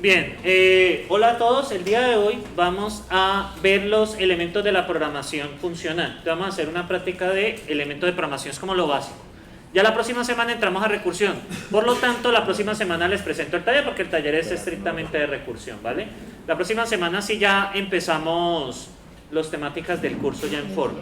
Bien, hola a todos. El día de hoy vamos a ver los elementos de la programación funcional. Vamos a hacer una práctica de elementos de programación, es como lo básico. Ya la próxima semana entramos a recursión. Por lo tanto, la próxima semana les presento el taller porque el taller es estrictamente de recursión, ¿vale? La próxima semana sí ya empezamos las temáticas del curso ya en forma.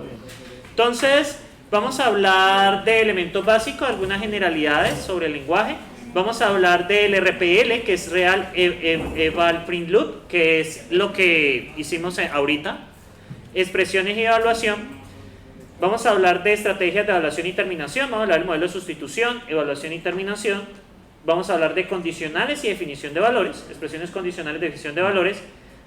Entonces, vamos a hablar de elementos básicos, algunas generalidades sobre el lenguaje. Vamos a hablar del RPL, que es Real Eval Print Loop, que es lo que hicimos ahorita. Expresiones y evaluación. Vamos a hablar de estrategias de evaluación y terminación. Vamos a hablar del modelo de sustitución, evaluación y terminación. Vamos a hablar de condicionales y definición de valores. Expresiones condicionales, definición de valores.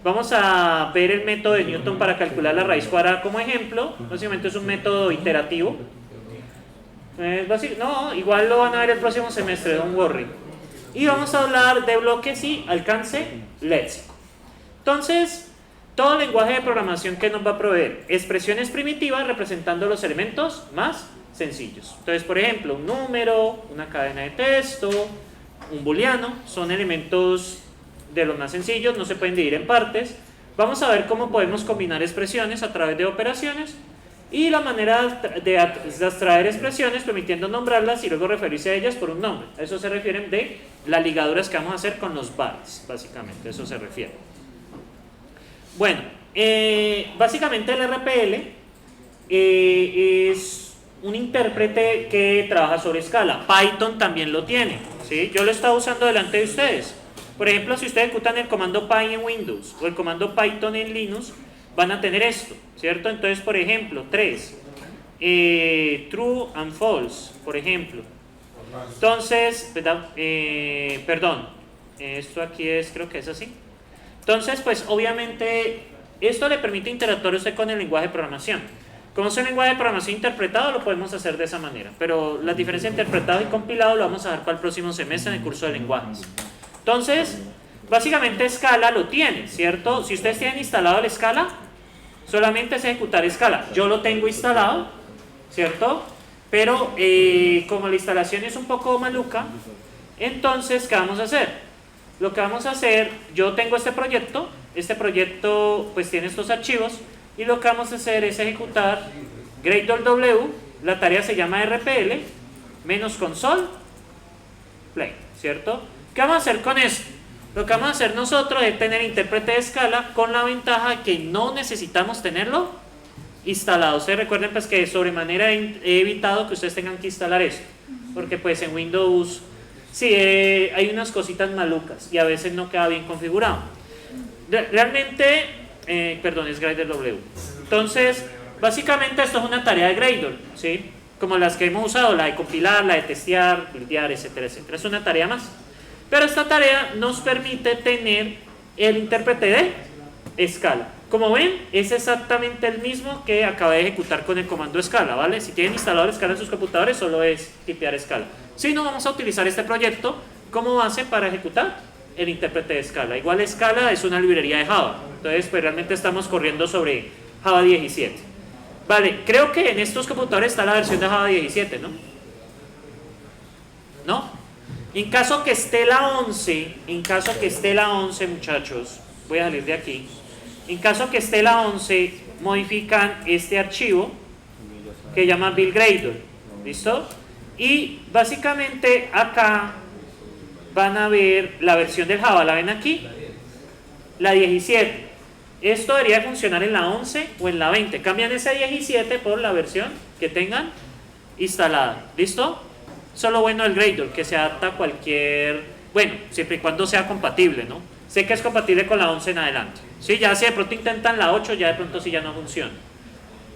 Vamos a ver el método de Newton para calcular la raíz cuadrada como ejemplo. Básicamente es un método iterativo. No, igual lo van a ver el próximo semestre, don't worry. Y vamos a hablar de bloques y alcance léxico. Entonces, todo lenguaje de programación que nos va a proveer expresiones primitivas representando los elementos más sencillos. Entonces, por ejemplo, un número, una cadena de texto, un booleano, son elementos de los más sencillos, no se pueden dividir en partes. Vamos a ver cómo podemos combinar expresiones a través de operaciones. Y la manera de abstraer expresiones permitiendo nombrarlas y luego referirse a ellas por un nombre. A eso se refieren de las ligaduras que vamos a hacer con los bytes, básicamente, a eso se refiere. Bueno, básicamente el RPL es un intérprete que trabaja sobre escala. Python también lo tiene, ¿sí? Yo lo he estado usando delante de ustedes. Por ejemplo, si ustedes ejecutan el comando py en Windows o el comando Python en Linux, van a tener esto, ¿cierto? Entonces, por ejemplo, 3, true and false, por ejemplo. Entonces, perdón, esto aquí es, creo que es así. Entonces, pues obviamente, esto le permite interactuar usted con el lenguaje de programación. Como es un lenguaje de programación interpretado, lo podemos hacer de esa manera. Pero la diferencia entre interpretado y compilado lo vamos a ver para el próximo semestre en el curso de lenguajes. Entonces, básicamente Scala lo tiene, ¿cierto? Si ustedes tienen instalado el Scala, solamente es ejecutar Scala. Yo lo tengo instalado, ¿cierto? Pero como la instalación es un poco maluca, entonces, ¿qué vamos a hacer? Lo que vamos a hacer, yo tengo este proyecto pues tiene estos archivos, y lo que vamos a hacer es ejecutar Gradle W, la tarea se llama RPL, menos console, play, ¿cierto? ¿Qué vamos a hacer con esto? Lo que vamos a hacer nosotros es tener intérprete de escala con la ventaja que no necesitamos tenerlo instalado. Ustedes recuerden pues que de sobremanera he evitado que ustedes tengan que instalar esto, porque pues en Windows sí hay unas cositas malucas y a veces no queda bien configurado. Realmente, perdón, es Gradle W. Entonces, básicamente esto es una tarea de Gradle, ¿sí? Como las que hemos usado, la de compilar, la de testear, buildear, etcétera, etcétera. Es una tarea más. Pero esta tarea nos permite tener el intérprete de escala. Como ven, es exactamente el mismo que acabé de ejecutar con el comando escala, ¿vale? Si tienen instalado escala en sus computadores, solo es tipear escala. Si no, vamos a utilizar este proyecto como base para ejecutar el intérprete de escala. Igual escala es una librería de Java. Entonces, pues realmente estamos corriendo sobre Java 17. Vale, creo que en estos computadores está la versión de Java 17, ¿no? ¿No? En caso que esté la 11, muchachos, voy a salir de aquí. En caso que esté la 11, modifican este archivo que llama Build Gradle, ¿listo? Y básicamente acá van a ver la versión del Java, ¿la ven aquí? La 17. Esto debería funcionar en la 11 o en la 20. Cambian ese 17 por la versión que tengan instalada, ¿listo? Eso es lo bueno del Gradle, que se adapta a cualquier, bueno, siempre y cuando sea compatible, ¿no? Sé que es compatible con la 11 en adelante. Sí, ya si de pronto intentan la 8, ya de pronto sí ya no funciona.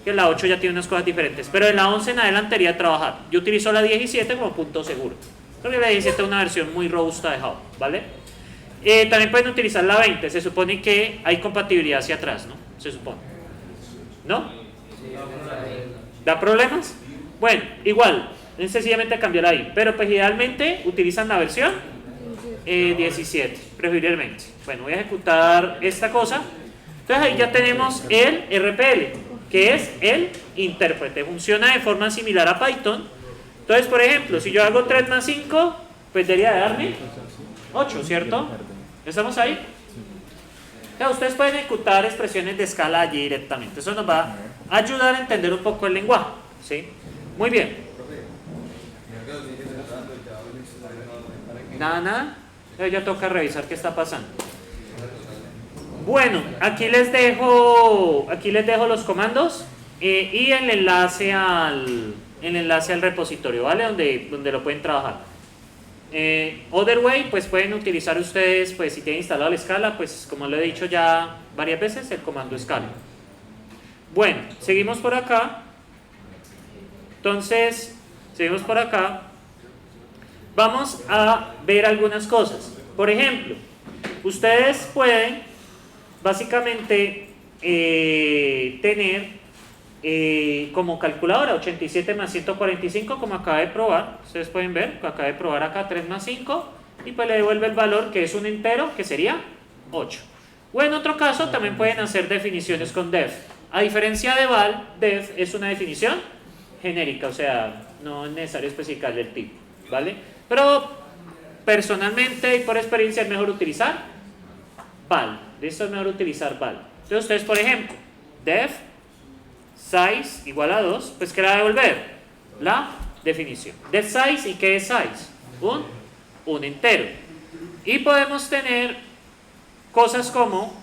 Que la 8 ya tiene unas cosas diferentes, pero de la 11 en adelante debería trabajar. Yo utilizo la 17 como punto seguro. Porque la 17 es una versión muy robusta de Java, ¿vale? También pueden utilizar la 20, se supone que hay compatibilidad hacia atrás, ¿no? Se supone. ¿No? ¿Da problemas? Bueno, igual. Es sencillamente cambiar ahí, pero pues idealmente utilizan la versión 17, preferiblemente. Bueno, voy a ejecutar esta cosa. Entonces ahí ya tenemos el RPL, que es el intérprete. Funciona de forma similar a Python. Entonces, por ejemplo, si yo hago 3 más 5, pues debería darme 8, ¿cierto? ¿Estamos ahí? Claro, ustedes pueden ejecutar expresiones de escala allí directamente. Eso nos va a ayudar a entender un poco el lenguaje, ¿sí? Muy bien. Nada. Ya toca revisar qué está pasando. Bueno, aquí les dejo los comandos y el enlace al repositorio, ¿vale? Donde lo pueden trabajar. Other way, pues pueden utilizar ustedes, pues si tienen instalado la escala, pues como lo he dicho ya varias veces, el comando escala. Bueno, seguimos por acá. Entonces, seguimos por acá. Vamos a ver algunas cosas. Por ejemplo, ustedes pueden básicamente tener como calculadora 87 más 145, como acaba de probar. Ustedes pueden ver que acaba de probar acá 3 más 5 y pues le devuelve el valor que es un entero, que sería 8. O en otro caso también pueden hacer definiciones con def. A diferencia de val, def es una definición genérica, o sea, no es necesario especificarle el tipo, ¿vale? Pero personalmente y por experiencia es mejor utilizar val. De esto es mejor utilizar val. Entonces ustedes, por ejemplo, def size igual a 2, pues ¿qué le va a devolver? La definición. Def size, ¿y qué es size? Un entero. Y podemos tener cosas como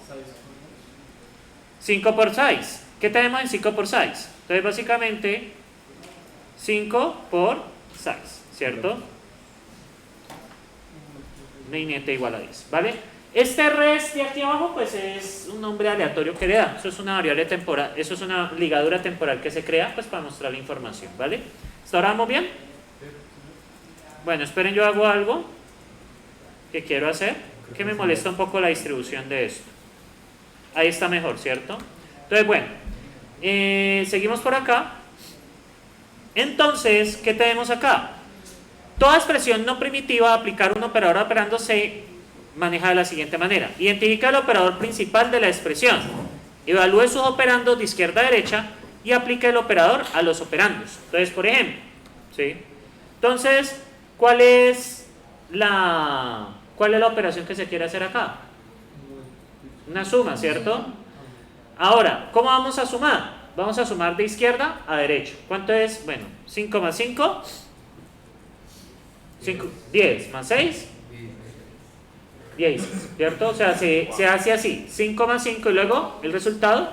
5 por size. ¿Qué tenemos en 5 por size? Entonces básicamente 5 por size, ¿cierto? Lineete igual a 10, ¿vale? Este rest de aquí abajo pues es un nombre aleatorio que le da. Eso es una variable temporal, eso es una ligadura temporal que se crea pues para mostrar la información, ¿vale? ¿Hasta ahora vamos bien? Bueno, esperen, yo hago algo que quiero hacer, que me molesta un poco la distribución de esto. Ahí está mejor, ¿cierto? Entonces, bueno, seguimos por acá. Entonces, ¿qué tenemos acá? Toda expresión no primitiva a aplicar un operador operando se maneja de la siguiente manera. Identifica el operador principal de la expresión, evalúe sus operandos de izquierda a derecha y aplica el operador a los operandos. Entonces, por ejemplo, ¿sí? Entonces, ¿cuál es la operación que se quiere hacer acá? Una suma, ¿cierto? Ahora, ¿cómo vamos a sumar? Vamos a sumar de izquierda a derecha. ¿Cuánto es? Bueno, 5 más 5, 10 más 6, 10, ¿cierto? O sea, se hace así, 5 más 5 y luego el resultado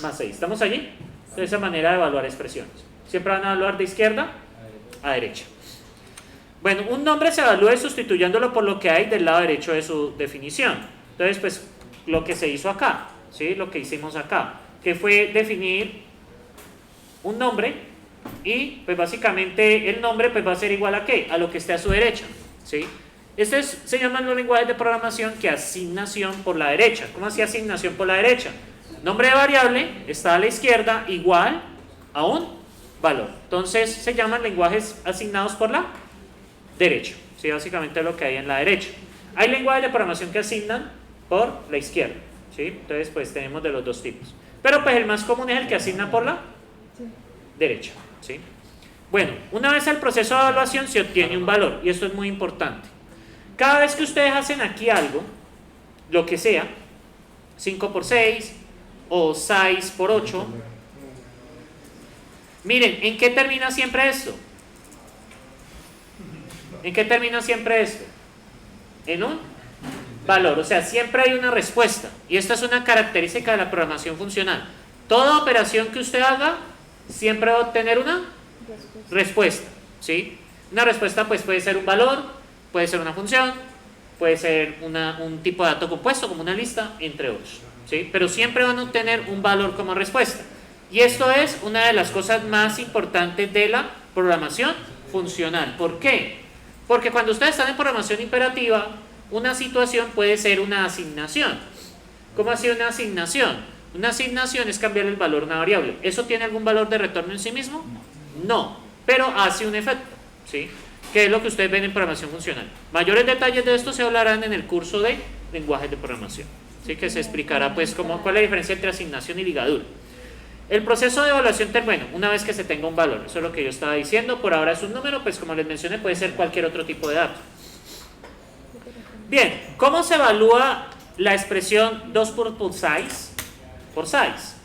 más 6. ¿Estamos allí? De esa manera de evaluar expresiones. Siempre van a evaluar de izquierda a derecha. Bueno, un nombre se evalúa sustituyéndolo por lo que hay del lado derecho de su definición. Entonces, pues, lo que se hizo acá, ¿sí? Lo que hicimos acá, que fue definir un nombre y, pues, básicamente el nombre pues va a ser igual a ¿qué? A lo que esté a su derecha, ¿sí? Se llaman los lenguajes de programación que asignación por la derecha. ¿Cómo así asignación por la derecha? Nombre de variable está a la izquierda igual a un valor. Entonces se llaman lenguajes asignados por la derecha. Sí, básicamente lo que hay en la derecha. Hay lenguajes de programación que asignan por la izquierda. ¿Sí? Entonces pues tenemos de los dos tipos. Pero pues el más común es el que asigna por la derecha. ¿Sí? Bueno, una vez el proceso de evaluación se obtiene un valor y esto es muy importante. Cada vez que ustedes hacen aquí algo, lo que sea, 5 por 6 o 6 por 8, miren, ¿en qué termina siempre esto? ¿En qué termina siempre esto? En un valor, o sea, siempre hay una respuesta. Y esta es una característica de la programación funcional. Toda operación que usted haga, siempre va a obtener una respuesta, ¿sí? Una respuesta pues puede ser un valor, puede ser una función, puede ser un tipo de dato compuesto como una lista, entre otros, ¿sí? Pero siempre van a obtener un valor como respuesta. Y esto es una de las cosas más importantes de la programación funcional. ¿Por qué? Porque cuando ustedes están en programación imperativa, una situación puede ser una asignación. ¿Cómo así una asignación? Una asignación es cambiar el valor de una variable. ¿Eso tiene algún valor de retorno en sí mismo? No, pero hace un efecto, ¿sí? Que es lo que ustedes ven en programación funcional. Mayores detalles de esto se hablarán en el curso de lenguajes de programación, ¿sí? Que se explicará pues cuál es la diferencia entre asignación y ligadura. El proceso de evaluación, bueno, una vez que se tenga un valor, eso es lo que yo estaba diciendo, por ahora es un número, pues como les mencioné puede ser cualquier otro tipo de dato. Bien, ¿cómo se evalúa la expresión 2 por size? Por size.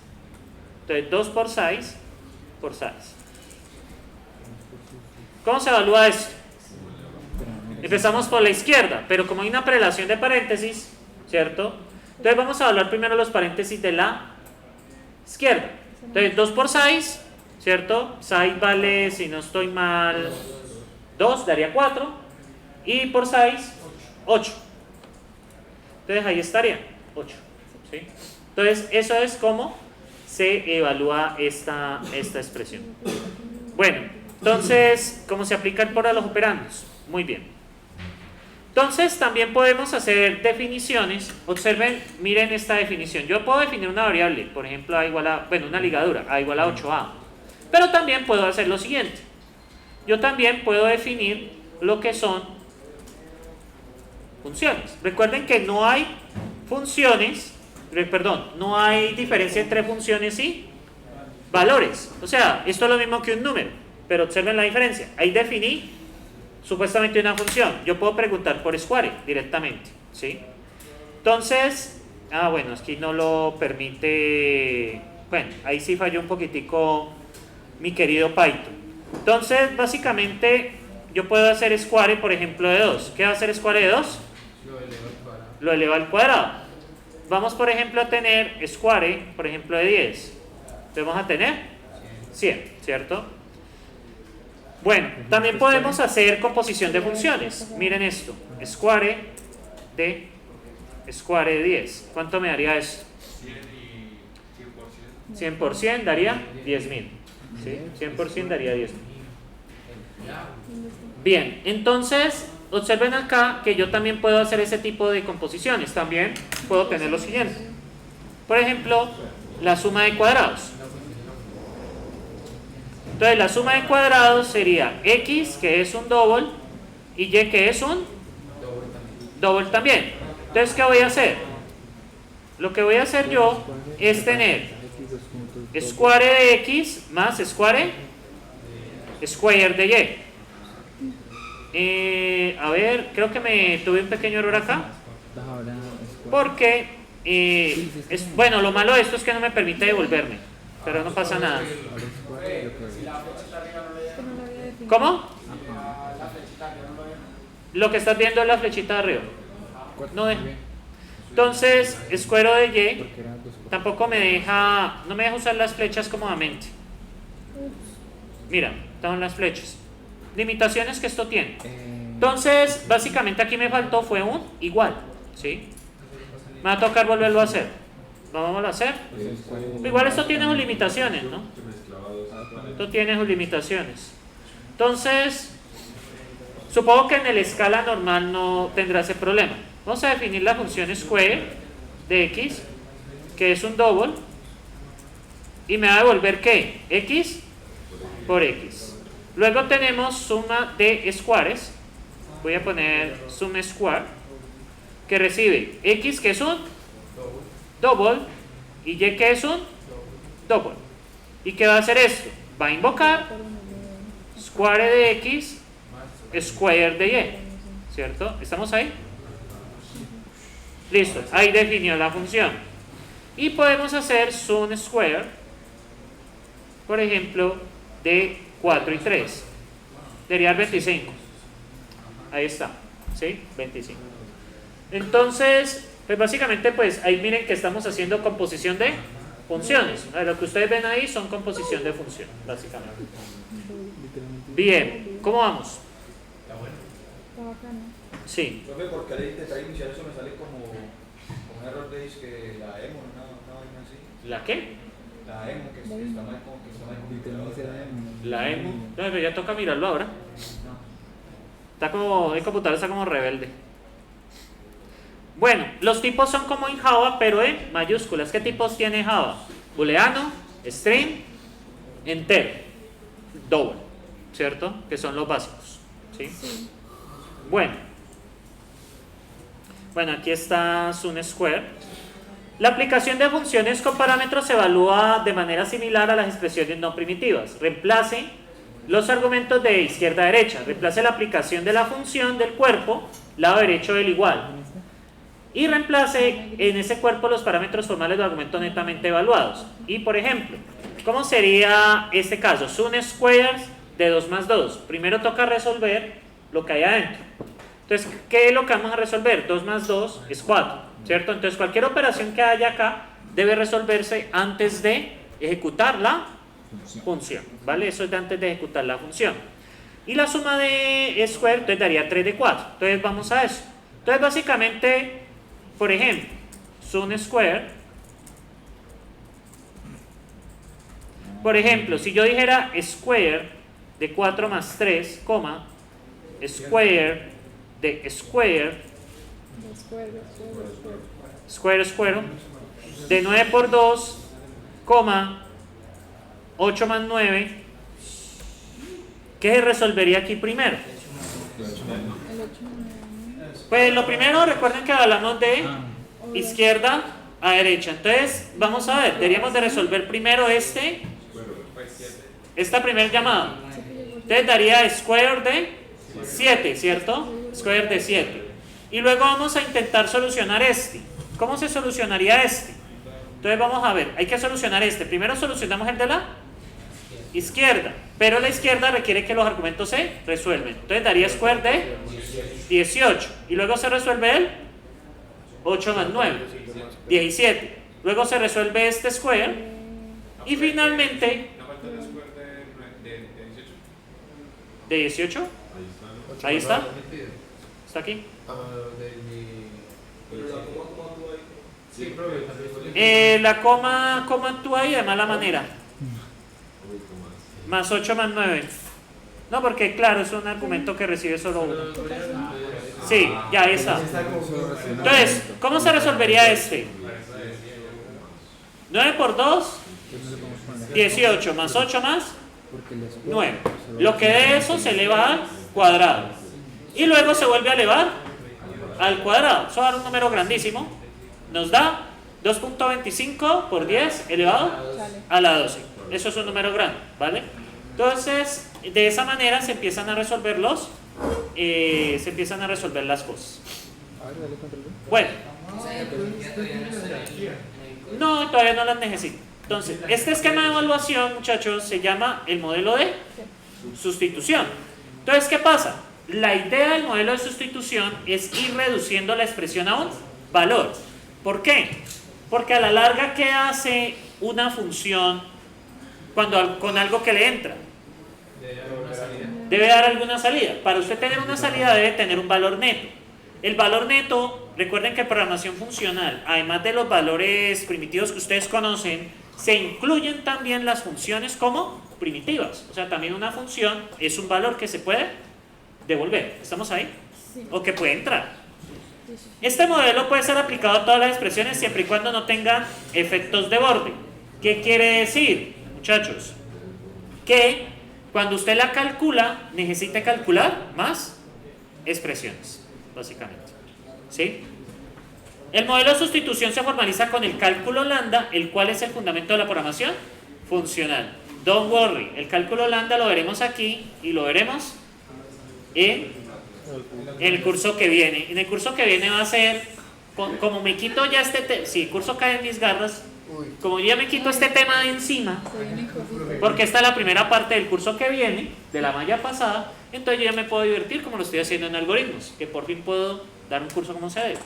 Entonces, 2 por size por size. ¿Cómo se evalúa esto? Empezamos por la izquierda, pero como hay una prelación de paréntesis, ¿cierto? Entonces vamos a evaluar primero los paréntesis de la izquierda. Entonces 2 por size, ¿cierto? Size vale, si no estoy mal, 2, daría 4. Y por size, 8. Entonces ahí estaría, 8. ¿Sí? Entonces eso es como se evalúa esta expresión. Bueno, entonces, ¿cómo se aplica el por a los operandos? Muy bien. Entonces también podemos hacer definiciones. Observen, miren esta definición. Yo puedo definir una variable, por ejemplo, a igual a, bueno, una ligadura, a igual a 8a. Pero también puedo hacer lo siguiente. Yo también puedo definir lo que son funciones. Recuerden que no hay funciones, perdón, no hay diferencia entre funciones y valores. O sea, esto es lo mismo que un número, pero observen la diferencia. Ahí definí supuestamente una función. Yo puedo preguntar por square directamente, ¿sí? Entonces, bueno, aquí no lo permite. Bueno, ahí sí falló un poquitico mi querido Python. Entonces, básicamente, yo puedo hacer square, por ejemplo, de 2. ¿Qué va a hacer square de 2? Lo eleva al cuadrado. Vamos, por ejemplo, a tener square, por ejemplo, de 10. Entonces vamos a tener 100, ¿cierto? Bueno, también podemos hacer composición de funciones. Miren esto, square de 10. ¿Cuánto me daría esto? 100% daría 10.000. ¿Sí? 100% daría 10.000. Bien, entonces, observen acá que yo también puedo hacer ese tipo de composiciones. También puedo tener lo siguiente. Por ejemplo, la suma de cuadrados. Entonces la suma de cuadrados sería x, que es un double, y y, que es un double también. Entonces, ¿qué voy a hacer? Lo que voy a hacer yo es tener square de x más square de y. A ver, creo que me tuve un pequeño error acá. Porque, bueno, lo malo de esto es que no me permite devolverme. Pero no pasa nada. ¿Cómo? Lo que estás viendo es la flechita de arriba. No deja. Entonces, square de y tampoco me deja, no me deja usar las flechas cómodamente. Mira, están las flechas. Limitaciones que esto tiene. Entonces, básicamente aquí me faltó fue un igual, ¿sí? Me va a tocar volverlo a hacer. ¿Lo vamos a hacer? Igual esto tiene sus limitaciones, ¿no? Esto tiene sus limitaciones. Entonces, supongo que en el escala normal no tendrá ese problema. Vamos a definir la función square de x, que es un double, y me va a devolver ¿qué? X por x. Luego tenemos suma de squares. Voy a poner sum square, que recibe x, que es un double, y y, que es un double. ¿Y qué va a hacer esto? Va a invocar square de x, square de y, ¿cierto? ¿Estamos ahí? Listo, ahí definió la función. Y podemos hacer sum square, por ejemplo, de 4 y 3. Sería 25. Ahí está, ¿sí? 25. Entonces, pues básicamente, pues ahí miren que estamos haciendo composición de funciones. Lo que ustedes ven ahí son composición de funciones, básicamente. Bien, ¿cómo vamos? Sí. Profe, porque al intentar iniciar eso me sale como un error de que la emo, una vaina así. ¿La qué? La emo, que está mal configurada. La emo. No, pero ya toca mirarlo ahora. Está como, el computador está como rebelde. Bueno, los tipos son como en Java, pero en mayúsculas. ¿Qué tipos tiene Java? Booleano, string, enter, double, ¿cierto? Que son los básicos, ¿sí? Bueno, aquí está sum square. La aplicación de funciones con parámetros se evalúa de manera similar a las expresiones no primitivas. Reemplace los argumentos de izquierda a derecha. Reemplace la aplicación de la función del cuerpo, lado derecho del igual. y reemplace en ese cuerpo los parámetros formales de argumentos netamente evaluados. Y por ejemplo, ¿cómo sería este caso? Sum squares de 2 más 2. Primero toca resolver lo que hay adentro. Entonces, ¿qué es lo que vamos a resolver? 2 más 2 es 4, ¿cierto? Entonces, cualquier operación que haya acá debe resolverse antes de ejecutar la función, ¿vale? Eso es de antes de ejecutar la función. Y la suma de square, entonces daría 3 de 4. Entonces, vamos a eso. Entonces, básicamente, por ejemplo, sum square. Por ejemplo, si yo dijera square de 4 más 3, coma, square de square, de 9 por 2, coma, 8 más 9, ¿qué se resolvería aquí primero? Pues lo primero, recuerden que hablamos de izquierda a derecha. Entonces, vamos a ver, deberíamos de resolver primero esta primera llamada. Entonces daría square de 7, ¿cierto? Square de 7. Y luego vamos a intentar solucionar este. ¿Cómo se solucionaría este? Entonces vamos a ver, hay que solucionar este. Primero solucionamos el de la izquierda, pero la izquierda requiere que los argumentos se resuelven. Entonces daría square de 18. Y luego se resuelve el 8 más 9, 17. Luego se resuelve este square. Y finalmente, ¿de 18? Ahí está. ¿Está aquí? La coma actúa ahí de mala manera. Más 8 más 9. No, porque claro, es un argumento que recibe solo uno. Sí, ya ahí está. Entonces, ¿cómo se resolvería este? 9 por 2, 18 más 8 más 9. Lo que de eso se eleva al cuadrado. Y luego se vuelve a elevar al cuadrado. Eso va a dar un número grandísimo. Nos da 2.25 por 10 elevado a la 12. Eso es un número grande, ¿vale? Entonces, de esa manera se empiezan a resolver las cosas. Bueno. No, todavía no las necesito. Entonces, este esquema de evaluación, muchachos, se llama el modelo de sustitución. Entonces, ¿qué pasa? La idea del modelo de sustitución es ir reduciendo la expresión a un valor. ¿Por qué? Porque a la larga, ¿qué hace una función con algo que le entra? Debe dar alguna salida. Para usted tener una salida debe tener un valor neto. El valor neto, recuerden que en programación funcional, además de los valores primitivos que ustedes conocen, se incluyen también las funciones como primitivas. O sea, también una función es un valor que se puede devolver. ¿Estamos ahí? Sí. O que puede entrar. Este modelo puede ser aplicado a todas las expresiones siempre y cuando no tengan efectos de borde. ¿Qué quiere decir, muchachos? Que cuando usted la calcula, necesita calcular más expresiones, básicamente. ¿Sí? El modelo de sustitución se formaliza con el cálculo lambda, el cual es el fundamento de la programación funcional. Don't worry, el cálculo lambda lo veremos aquí y lo veremos en el curso que viene. En el curso que viene va a ser, como me quito ya el curso cae en mis garras, como ya me quito este tema de encima, porque esta es la primera parte del curso que viene, de la malla pasada, entonces yo ya me puedo divertir como lo estoy haciendo en algoritmos, que por fin puedo dar un curso como se debe.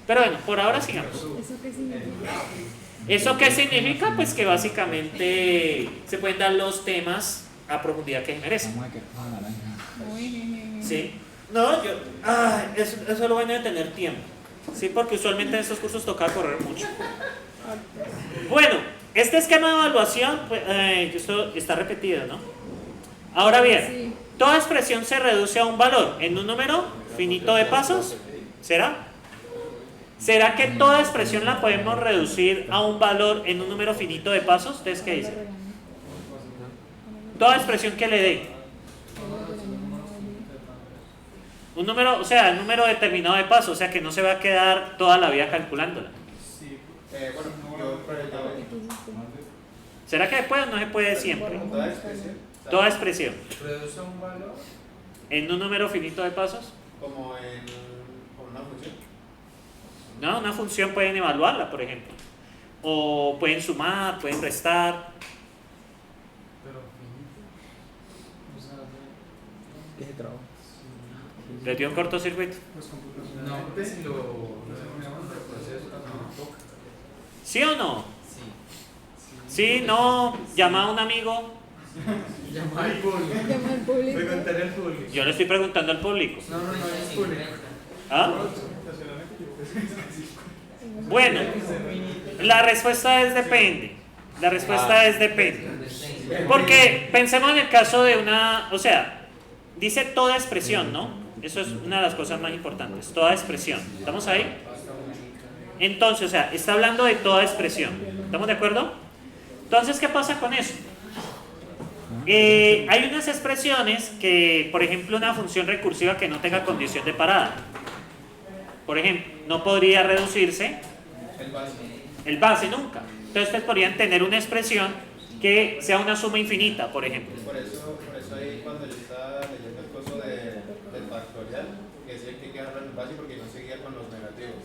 Pero bueno, por ahora sigamos. ¿Eso qué significa? ¿Eso qué significa? Pues que básicamente se pueden dar los temas a profundidad que se merecen. ¿Sí? No, eso es lo bueno de tener tiempo. Sí, porque usualmente en estos cursos toca correr mucho. Bueno, este esquema de evaluación, pues, esto está repetido, ¿no? Ahora bien, toda expresión se reduce a un valor en un número finito de pasos. ¿Será? ¿Será que toda expresión la podemos reducir a un valor en un número finito de pasos? ¿Ustedes qué dicen? Toda expresión que le dé un número, o sea, un número determinado de pasos, o sea que no se va a quedar toda la vida calculándola. Sí, bueno, ¿Será que después no se puede siempre? toda expresión. Toda expresión ¿Reduce un valor en un número finito de pasos. como en una función? ¿no? Una función pueden evaluarla, por ejemplo. O pueden sumar, pueden restar. Pero finito. O sea, ¿Qué se traba? ¿Les dio un cortocircuito? no, porque si lo proceso, no toca. ¿Sí o no? Sí. Sí, no, llama a un amigo. Llama al público. Llama al público. Preguntaré al público. Yo le estoy preguntando al público. No, es público. ¿Ah? Bueno, la respuesta es depende. La respuesta es depende. Porque pensemos en el caso de una, o sea, dice toda expresión, ¿no? Eso es una de las cosas más importantes, toda expresión. ¿Estamos ahí? Entonces, o sea, está hablando de toda expresión. ¿Estamos de acuerdo? Entonces, ¿qué pasa con eso? Hay unas expresiones que, por ejemplo, una función recursiva que no tenga condición de parada. Por ejemplo, no podría reducirse el base nunca. Entonces, ustedes podrían tener una expresión que sea una suma infinita, por ejemplo. Por eso ahí cuando yo estaba leyendo el curso del factorial, que decía que hay que dejarlo en el base porque no seguía con los negativos.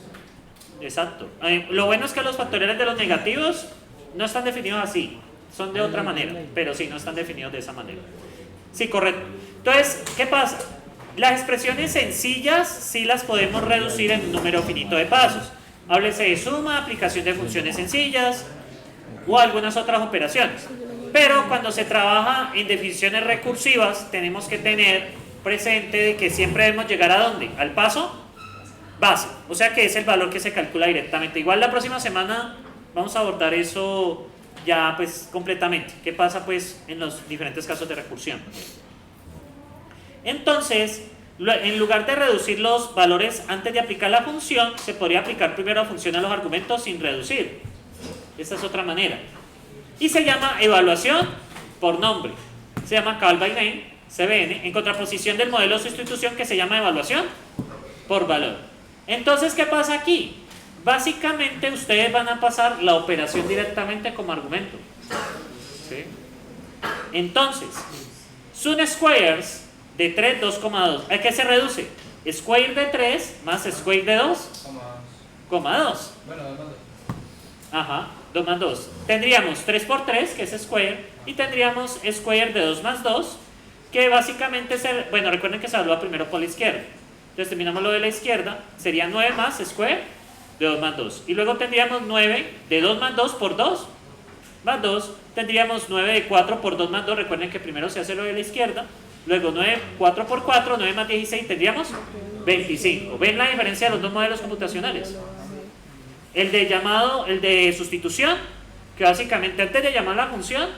Exacto. Lo bueno es que los factoriales de los negativos no están definidos así, son de otra manera, pero sí, no están definidos de esa manera. Sí, correcto. Entonces, ¿qué pasa? Las expresiones sencillas sí las podemos reducir en un número finito de pasos. Háblese de suma, aplicación de funciones sencillas o algunas otras operaciones. Pero cuando se trabaja en definiciones recursivas, tenemos que tener presente de que siempre debemos llegar ¿a dónde? Al paso base. O sea que es el valor que se calcula directamente. Igual la próxima semana vamos a abordar eso ya pues completamente. ¿Qué pasa pues en los diferentes casos de recursión? Entonces, en lugar de reducir los valores antes de aplicar la función, se podría aplicar primero la función a los argumentos sin reducir. Esta es otra manera. Y se llama evaluación por nombre. Se llama call by name, CBN, en contraposición del modelo de sustitución que se llama evaluación por valor. Entonces, ¿qué pasa aquí? Básicamente ustedes van a pasar la operación directamente como argumento. ¿Sí? Entonces, sum squares de 3, 2,2. ¿A qué se reduce? Square de 3 más square de 2, coma 2. Bueno, 2 más 2. Ajá, 2 más 2. Tendríamos 3 por 3, que es square, y tendríamos square de 2 más 2, que básicamente, bueno, recuerden que se evalúa primero por la izquierda. Entonces terminamos lo de la izquierda, sería 9 más square de 2 más 2. Y luego tendríamos 9 de 2 más 2 por 2 más 2. Tendríamos 9 de 4 por 2 más 2. Recuerden que primero se hace lo de la izquierda. Luego 9, 4 por 4, 9 más 16, tendríamos 25. ¿Ven la diferencia de los dos modelos computacionales? El de llamado, el de sustitución, que básicamente antes de llamar la función,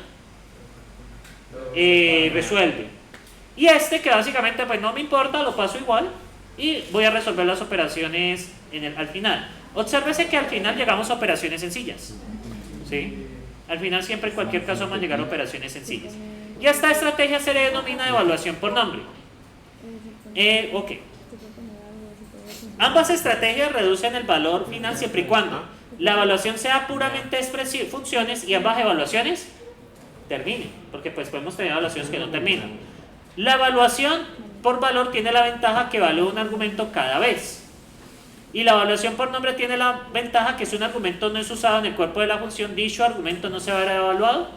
resuelve. Y este que básicamente pues no me importa, lo paso igual y voy a resolver las operaciones al final. Obsérvese que al final llegamos a operaciones sencillas. ¿Sí? Al final siempre en cualquier caso vamos a llegar a operaciones sencillas. Y a esta estrategia se le denomina evaluación por nombre. Ok. Ambas estrategias reducen el valor final siempre y cuando la evaluación sea puramente funciones y ambas evaluaciones terminen, porque pues podemos tener evaluaciones que no terminan. La evaluación por valor tiene la ventaja que evalúa un argumento cada vez. Y la evaluación por nombre tiene la ventaja que si un argumento no es usado en el cuerpo de la función, dicho argumento no se va a ver evaluado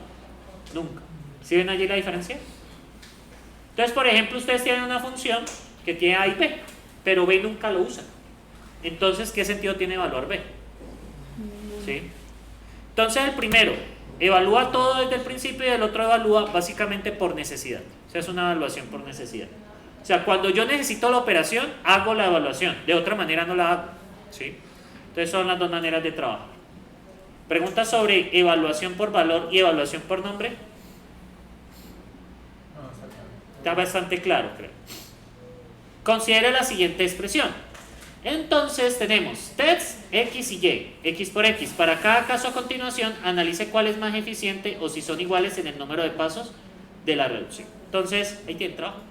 nunca. ¿Sí ven allí la diferencia? Entonces, por ejemplo, ustedes tienen una función que tiene A y B, pero B nunca lo usan. Entonces, ¿qué sentido tiene evaluar B? ¿Sí? Entonces, el primero evalúa todo desde el principio y el otro evalúa básicamente por necesidad. O sea, es una evaluación por necesidad. O sea, cuando yo necesito la operación, hago la evaluación. De otra manera no la hago. ¿Sí? Entonces, son las dos maneras de trabajar. Preguntas sobre evaluación por valor y evaluación por nombre. Está bastante claro, creo. Considera la siguiente expresión. Entonces tenemos tests x y y, x por x. Para cada caso a continuación, analice cuál es más eficiente o si son iguales en el número de pasos de la reducción. Entonces, ahí tiene trabajo.